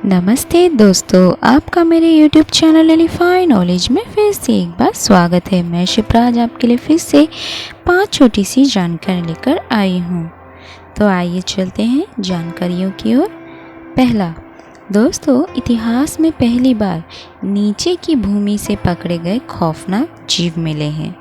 नमस्ते दोस्तों, आपका मेरे YouTube चैनल एलिफाई नॉलेज में फिर से एक बार स्वागत है। मैं शिप्राज आपके लिए फिर से 5 छोटी सी जानकारी लेकर आई हूँ। तो आइए चलते हैं जानकारियों की ओर। पहला, दोस्तों, इतिहास में पहली बार नीचे की भूमि से पकड़े गए खौफनाक जीव मिले हैं।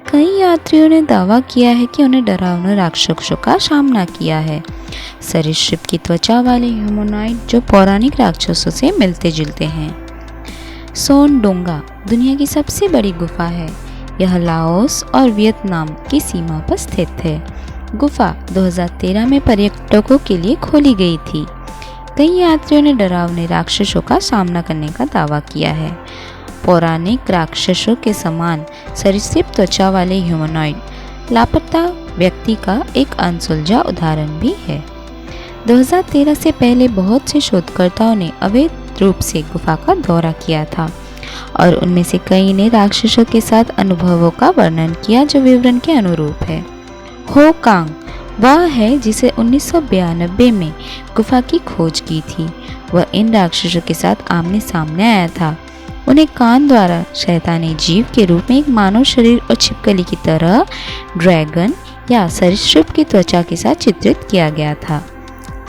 कई यात्रियों ने दावा किया है कि उन्हें डरावने राक्षसों का सामना किया है। सरीसृप की त्वचा वाले ह्यूमनॉइड जो पौराणिक राक्षसों से मिलते जुलते हैं। सोन डोंगा दुनिया की सबसे बड़ी गुफा है। यह लाओस और वियतनाम की सीमा पर स्थित है। गुफा 2013 में पर्यटकों के लिए खोली गई थी। कई यात्रियों ने डरावने राक्षसों का सामना करने का दावा किया है। पौराणिक राक्षसों के समान सरीसृप त्वचा वाले ह्यूमनॉइड लापता व्यक्ति का एक अनसुलझा उदाहरण भी है। 2013 से पहले बहुत से शोधकर्ताओं ने अवैध रूप से गुफा का दौरा किया था और उनमें से कई ने राक्षसों के साथ अनुभवों का वर्णन किया जो विवरण के अनुरूप है। हो कांग वह है जिसे 1992 में गुफा की खोज की थी। वह इन राक्षसों के साथ आमने सामने आया था। उन्हें कान द्वारा शैतानी जीव के रूप में एक मानव शरीर और छिपकली की तरह ड्रैगन या सरीसृप की त्वचा के साथ चित्रित किया गया था।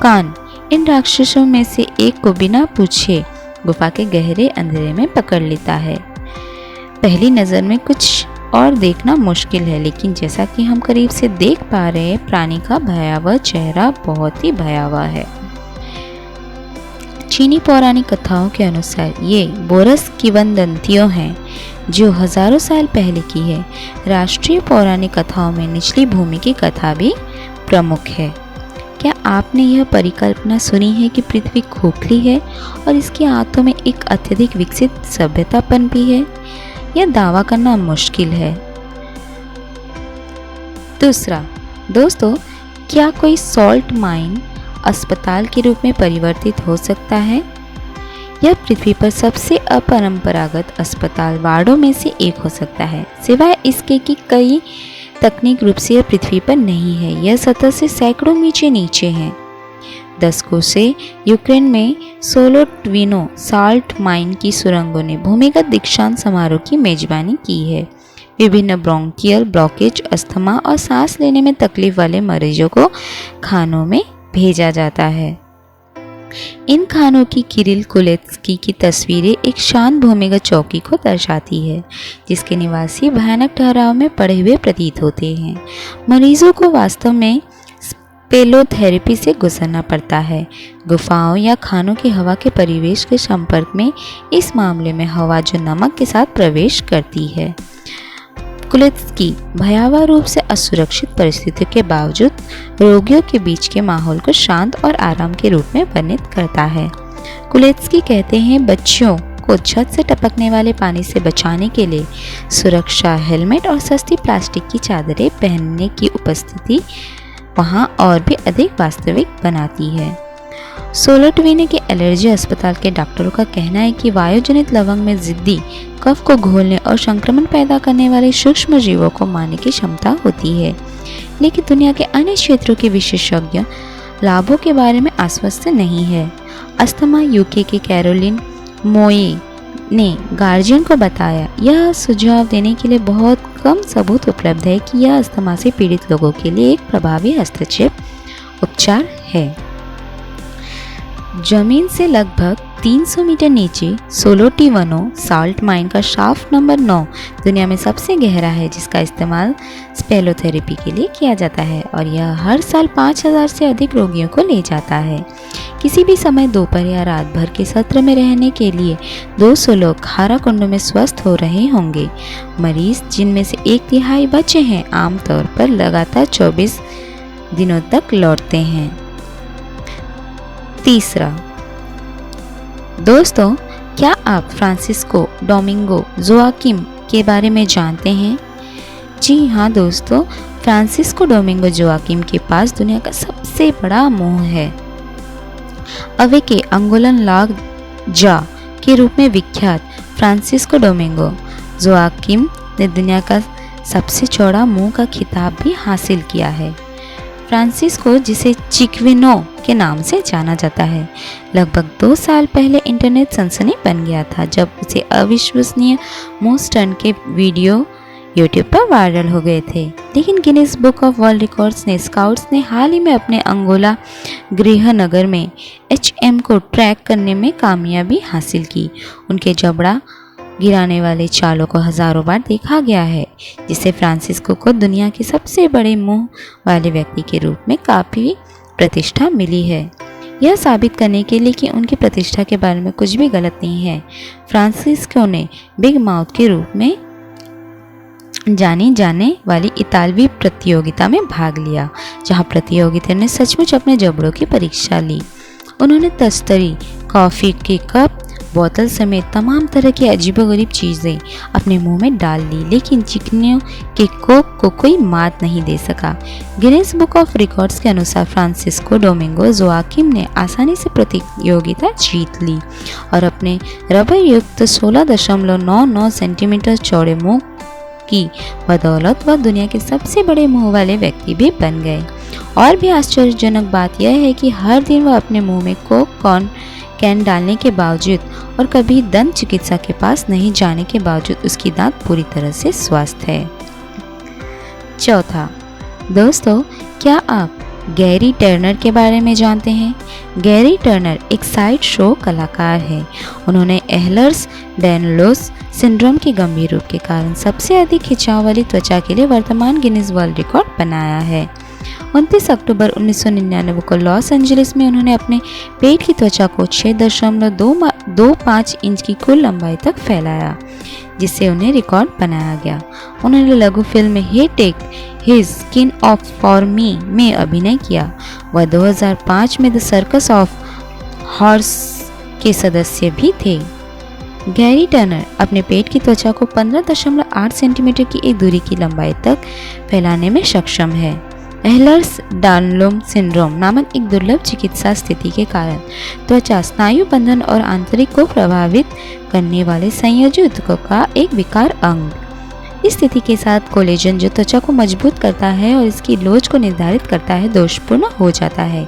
कान इन राक्षसों में से एक को बिना पूछे गुफा के गहरे अंधेरे में पकड़ लेता है। पहली नज़र में कुछ और देखना मुश्किल है, लेकिन जैसा कि हम करीब से देख पा रहे हैं, प्राणी का भयावह चेहरा बहुत ही भयावह है। चीनी पौराणिक कथाओं के अनुसार ये बोरस किंवदंतियों हैं जो हजारों साल पहले की है। राष्ट्रीय पौराणिक कथाओं में निचली भूमि की कथा भी प्रमुख है। क्या आपने यह परिकल्पना सुनी है कि पृथ्वी खोखली है और इसकी आंतों में एक अत्यधिक विकसित सभ्यतापन भी है? यह दावा करना मुश्किल है। दूसरा, दोस्तों, क्या कोई सॉल्ट माइन अस्पताल के रूप में परिवर्तित हो सकता है? यह पृथ्वी पर सबसे अपरंपरागत अस्पताल वार्डों में से एक हो सकता है, सिवाय इसके कि कई तकनीक रूप से यह पृथ्वी पर नहीं है। यह सतह से सैकड़ों मीटर नीचे है। दशकों से यूक्रेन में सोलोट्विनो साल्ट माइन की सुरंगों ने भूमिगत दीक्षांत समारोह की मेजबानी की है। विभिन्न ब्रोंकियल ब्लॉकेज, अस्थमा और सांस लेने में तकलीफ वाले मरीजों को खानों में भेजा जाता है। इन खानों की किरिल कुलेत्स्की की तस्वीरें एक शांत भूमिगत चौकी को दर्शाती है, जिसके निवासी भयानक ठहराव में पड़े हुए प्रतीत होते हैं। मरीजों को वास्तव में स्पेलोथेरेपी से गुजरना पड़ता है। गुफाओं या खानों की हवा के परिवेश के संपर्क में इस मामले में हवा जो नमक के साथ प्रवेश करती है। कुलेत्स्की भयावह रूप से असुरक्षित परिस्थितियों के बावजूद रोगियों के बीच के माहौल को शांत और आराम के रूप में वर्णित करता है। कुलेत्स्की कहते हैं, बच्चों को छत से टपकने वाले पानी से बचाने के लिए सुरक्षा हेलमेट और सस्ती प्लास्टिक की चादरें पहनने की उपस्थिति वहाँ और भी अधिक वास्तविक बनाती है। सोलोट्विनो के एलर्जी अस्पताल के डॉक्टरों का कहना है कि वायुजनित लवंग में जिद्दी कफ को घोलने और संक्रमण पैदा करने वाले सूक्ष्म जीवों को मारने की क्षमता होती है, लेकिन दुनिया के अन्य क्षेत्रों के विशेषज्ञ लाभों के बारे में आश्वस्त नहीं है। अस्थमा यूके के कैरोलिन मोये ने गार्जियन को बताया, यह सुझाव देने के लिए बहुत कम सबूत उपलब्ध है कि यह अस्थमा से पीड़ित लोगों के लिए एक प्रभावी हस्तक्षेप उपचार है। जमीन से लगभग 300 मीटर नीचे सोलोट्विनो साल्ट माइन का शाफ्ट नंबर 9 दुनिया में सबसे गहरा है, जिसका इस्तेमाल स्पेलोथेरेपी के लिए किया जाता है और यह हर साल 5000 से अधिक रोगियों को ले जाता है। किसी भी समय दोपहर या रात भर के सत्र में रहने के लिए 200 लोग खारा कुंडों में स्वस्थ हो रहे होंगे। मरीज, जिनमें से 1/3 बच्चे हैं, आमतौर पर लगातार 24 दिनों तक लौटते हैं। तीसरा, दोस्तों, क्या आप फ्रांसिस्को डोमिंगो जोआकिम के बारे में जानते हैं? जी हाँ दोस्तों, फ्रांसिस्को डोमिंगो जोआकिम के पास दुनिया का सबसे बड़ा मुंह है। अवे के अंगोलन लाग जा के रूप में विख्यात फ्रांसिस्को डोमिंगो जोआकिम ने दुनिया का सबसे चौड़ा मुंह का खिताब भी हासिल किया है। फ्रांसिस्को, जिसे चिक्विनो के नाम से जाना जाता है, लगभग 2 साल पहले इंटरनेट सनसनी बन गया था जब उसे अविश्वसनीय मुंह स्टंट के वीडियो यूट्यूब पर वायरल हो गए थे। लेकिन Guinness book of world records ने स्काउट्स ने हाल ही में अपने अंगोला गृहनगर में HM को ट्रैक करने में कामयाबी हासिल की। उनके जबड़ा गिराने वाले चालों को हजारों बार देखा गया है, जिससे फ्रांसिस्को को दुनिया के सबसे बड़े मुंह वाले व्यक्ति के रूप में काफ़ी प्रतिष्ठा मिली है। यह साबित करने के लिए कि उनकी प्रतिष्ठा के बारे में कुछ भी गलत नहीं है, फ्रांसिस्को ने बिग माउथ के रूप में जानी जाने वाली इतालवी प्रतियोगिता में भाग लिया, जहां प्रतियोगिता ने सचमुच अपने जबड़ों की परीक्षा ली। उन्होंने तस्तरी, कॉफ़ी के कप, बोतल समेत तमाम तरह की अजीबोगरीब चीज़ें अपने मुंह में डाल ली, लेकिन चिकनियों के कोक को कोई मात नहीं दे सका। गिनीज बुक ऑफ रिकॉर्ड्स के अनुसार फ्रांसिस्को डोमिंगो जोआकिम ने आसानी से प्रतियोगिता जीत ली और अपने रबर युक्त 16.99 सेंटीमीटर चौड़े मुंह की बदौलत वह दुनिया के सबसे बड़े मुंह वाले व्यक्ति भी बन गए। और भी आश्चर्यजनक बात यह है कि हर दिन वह अपने मुंह में कोक कैन डालने के बावजूद और कभी दंत चिकित्सक के पास नहीं जाने के बावजूद उसकी दांत पूरी तरह से स्वस्थ है। चौथा, दोस्तों, क्या आप गैरी टर्नर के बारे में जानते हैं? गैरी टर्नर एक साइड शो कलाकार है। उन्होंने एह्लर्स-डायनलोस सिंड्रोम के गंभीर रूप के कारण सबसे अधिक खिंचाव वाली त्वचा के लिए वर्तमान गिनीज वर्ल्ड रिकॉर्ड बनाया है। 29 अक्टूबर 1999 को लॉस एंजलिस में उन्होंने अपने पेट की त्वचा को 6.25 इंच की कुल लंबाई तक फैलाया, जिससे उन्हें रिकॉर्ड बनाया गया। उन्होंने लघु फिल्म ही take his skin off for me में अभिनय किया। वह 2005 में द सर्कस ऑफ हॉर्स के सदस्य भी थे। गैरी टर्नर अपने पेट की त्वचा को 15.8 सेंटीमीटर की एक दूरी की लंबाई तक फैलाने में सक्षम है। एह्लर्स-डायनलोस सिंड्रोम नामक एक दुर्लभ चिकित्सा स्थिति के कारण त्वचा स्नायु बंधन और आंतरिक को प्रभावित करने वाले संयोजी ऊतकों का एक विकार अंग। इस स्थिति के साथ कोलेजन, जो त्वचा को मजबूत करता है और इसकी लोच को निर्धारित करता है, दोषपूर्ण हो जाता है,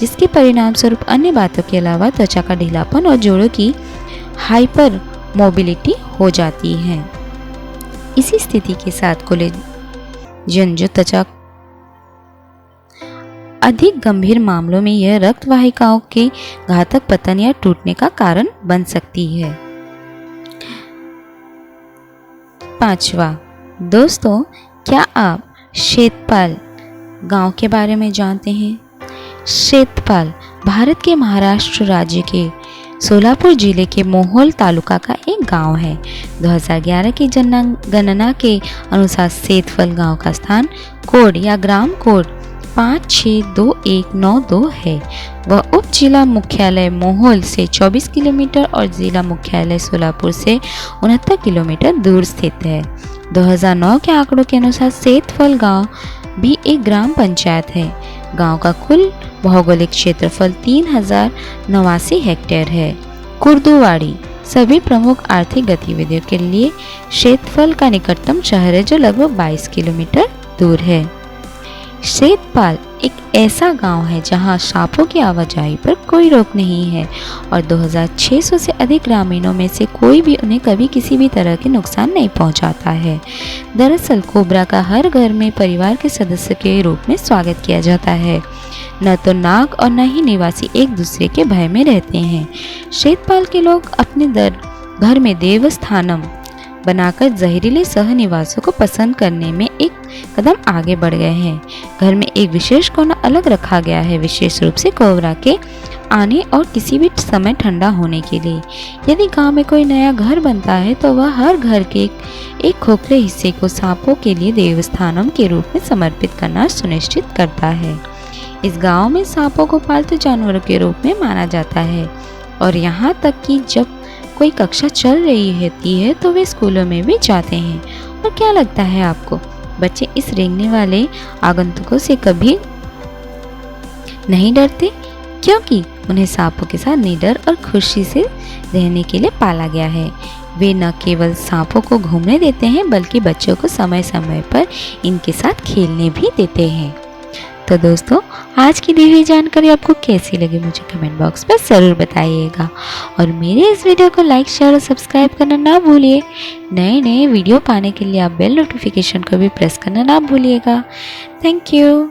जिसके परिणाम स्वरूप अन्य बातों के अलावा त्वचा का ढीलापन और जोड़ों की हाइपर मोबिलिटी हो जाती है। इसी स्थिति के साथ कोलेजन, जो त्वचा अधिक गंभीर मामलों में यह रक्त वाहिकाओं के घातक पतन या टूटने का कारण बन सकती है। पांचवा, दोस्तों, क्या आप शेतपाल गांव के बारे में जानते हैं? शेतपाल भारत के महाराष्ट्र राज्य के सोलापुर जिले के मोहोल तालुका का एक गांव है। 2011 की जनगणना के अनुसार सेतफल गांव का स्थान कोड या ग्राम कोड 562192 है। वह उप जिला मुख्यालय मोहोल से 24 किलोमीटर और जिला मुख्यालय सोलापुर से 69 किलोमीटर दूर स्थित है। 2009 के आंकड़ों के अनुसार सेतफल गांव भी एक ग्राम पंचायत है। गांव का कुल भौगोलिक क्षेत्रफल 3089 हेक्टेयर है। कुर्दुवाड़ी सभी प्रमुख आर्थिक गतिविधियों के लिए शेतफल का निकटतम शहर है, जो लगभग 22 किलोमीटर दूर है। शेतपाल एक ऐसा गांव है जहां सांपों की आवाजाही पर कोई रोक नहीं है और 2600 से अधिक ग्रामीणों में से कोई भी उन्हें कभी किसी भी तरह के नुकसान नहीं पहुंचाता है। दरअसल कोबरा का हर घर में परिवार के सदस्य के रूप में स्वागत किया जाता है। न तो नाग और न ही निवासी एक दूसरे के भय में रहते हैं। शेतपाल के लोग अपने घर में देवस्थानम बनाकर जहरीले सहनिवासों को पसंद करने में एक कदम आगे बढ़ गए हैं। घर में एक विशेष कोना अलग रखा गया है, विशेष रूप से कोबरा के आने और किसी भी समय ठंडा होने के लिए। यदि गांव में कोई नया घर बनता है तो वह हर घर के एक खोखले हिस्से को सांपों के लिए देवस्थानम के रूप में समर्पित करना सुनिश्चित करता है। इस गांव में सांपों को पालतू जानवरों के रूप में माना जाता है और यहाँ तक कि जब कोई कक्षा चल रही होती है तो वे स्कूलों में भी जाते हैं। और क्या लगता है आपको, बच्चे इस रेंगने वाले आगंतुकों से कभी नहीं डरते, क्योंकि उन्हें सांपों के साथ निडर और खुशी से रहने के लिए पाला गया है। वे न केवल सांपों को घूमने देते हैं बल्कि बच्चों को समय समय पर इनके साथ खेलने भी देते हैं। तो दोस्तों, आज की दी हुई जानकारी आपको कैसी लगी मुझे कमेंट बॉक्स में ज़रूर बताइएगा और मेरे इस वीडियो को लाइक शेयर और सब्सक्राइब करना ना भूलिए। नए नए वीडियो पाने के लिए आप बेल नोटिफिकेशन को भी प्रेस करना ना भूलिएगा। Thank you.